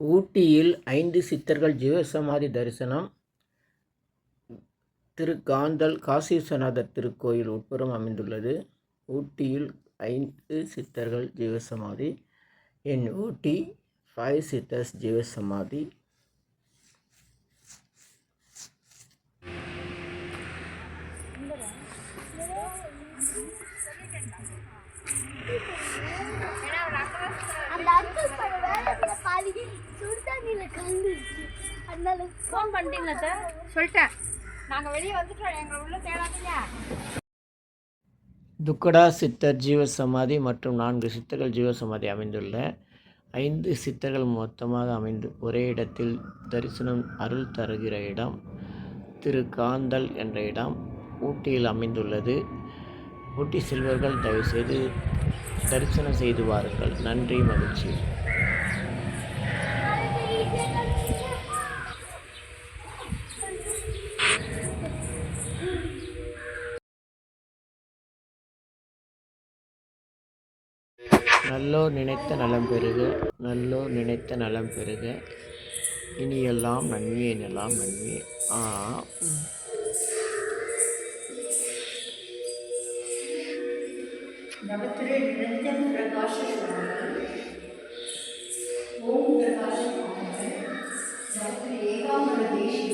ஊட்டியில் 5 சித்தர்கள் ஜீவசமாதி தரிசனம். காந்தல் காசி விஸ்வநாதர் திருக்கோயில் உட்புறம் அமைந்துள்ளது. ஊட்டியில் 5 சித்தர்கள் ஜீவசமாதி. இன் ஊட்டி 5 சித்தர்ஸ் ஜீவசமாதி. ஃபோன் பண்ணிட்டீங்களா சார்? சொல்லிட்டேன், நாங்கள் வெளியே வந்துட்டோம், எங்களை உள்ள தேடாதீங்க. துக்கடா சித்தர் ஜீவசமாதி மற்றும் 4 சித்தர்கள் ஜீவசமாதி அமைந்துள்ள 5 சித்தர்கள் மொத்தமாக அமைந்து ஒரே இடத்தில் தரிசனம் அருள் தருகிற இடம் காந்தல் என்ற இடம் ஊட்டியில் அமைந்துள்ளது. ஊட்டி செல்வர்கள் தயவுசெய்து தரிசனம் செய்து வாருங்கள். நன்றி, மகிழ்ச்சி. நல்லோர் நினைத்த நலம் பெறுக, நல்லோர் நினைத்த நலம் பெறுக, இனியெல்லாம் நன்மையே எல்லாம் நன்மையே. नवत्रे निरंजन प्रकाश ओम प्रकाश नवत्रे एकामर देशीय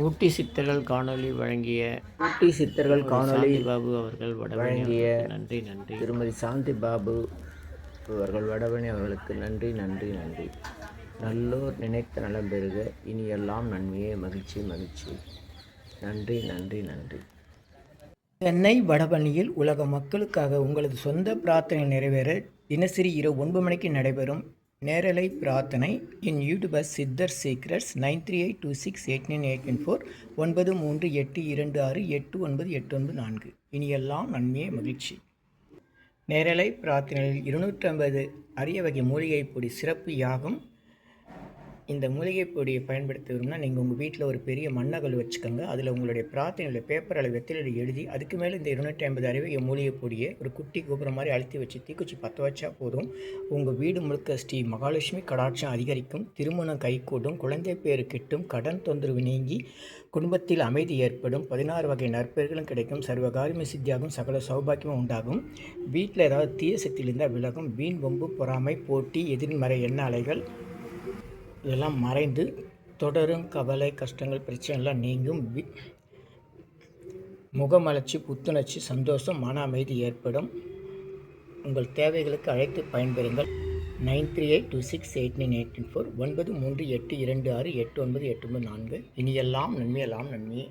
ஊட்டி சித்தர்கள் காணொலி வழங்கிய பாபு அவர்கள் வழங்கிய நன்றி. திருமதி சாந்தி பாபு அவர்கள் வடபழனி அவர்களுக்கு நன்றி. நல்லோர் நினைத்த நலம் பெறுக, இனியெல்லாம் நன்மையே, மகிழ்ச்சி. நன்றி. சென்னை வடபழனியில் உலக மக்களுக்காக உங்களது சொந்த பிரார்த்தனை நிறைவேற தினசரி இரவு 9 மணிக்கு நடைபெறும் நேரலை பிரார்த்தனை இன் யூடியூபர் சித்தர் சீக்ரெட்ஸ் 9382689814 9382268994. இனியெல்லாம் நன்மையே, மகிழ்ச்சி. நேரலை பிரார்த்தனையில் 250 அரிய வகை மூலிகை பொடி சிறப்பு யாகம். இந்த மூலிகை பொடியை பயன்படுத்த விரும்பினா நீங்கள் உங்கள் வீட்டில் ஒரு பெரிய மண்ணகல் வச்சுக்கோங்க. அதில் உங்களுடைய பிரார்த்தனையில் பேப்பர் அளவு வெத்திலையில் எழுதி அதுக்கு மேலே இந்த 250 அரிய மூலிகை பொடியை ஒரு குட்டி கோபுரம் மாதிரி அழுத்தி வச்சு தீக்குச்சி பற்ற வச்சா போதும். உங்கள் வீடு முழுக்க ஸ்ரீ மகாலட்சுமி கடாட்சம் அதிகரிக்கும், திருமணம் கைகூடும், குழந்தை பேரு கிட்டும், கடன் தொந்தரவு நீங்கி குடும்பத்தில் அமைதி ஏற்படும், 16 வகை நற்பெயர்களும் கிடைக்கும், சர்வகாரியமே சித்தியாகும், சகல சௌபாக்கியமும் உண்டாகும், வீட்டில் ஏதாவது தீய சக்தியில் இருந்தால் விலகும், வீண் வம்பு பொறாமை போட்டி எதிர்மறை எண்ண அலைகள் இதெல்லாம் மறைந்து தொடரும் கவலை கஷ்டங்கள் பிரச்சனைலாம் நீங்கும், முகமலர்ச்சி புத்துணர்ச்சி சந்தோஷம் மன அமைதி ஏற்படும். உங்கள் தேவைகளுக்கு அழைத்து பயன்பெறுங்கள். 9382689814 9382268994. இனியெல்லாம் நன்மையெல்லாம் நன்மையே.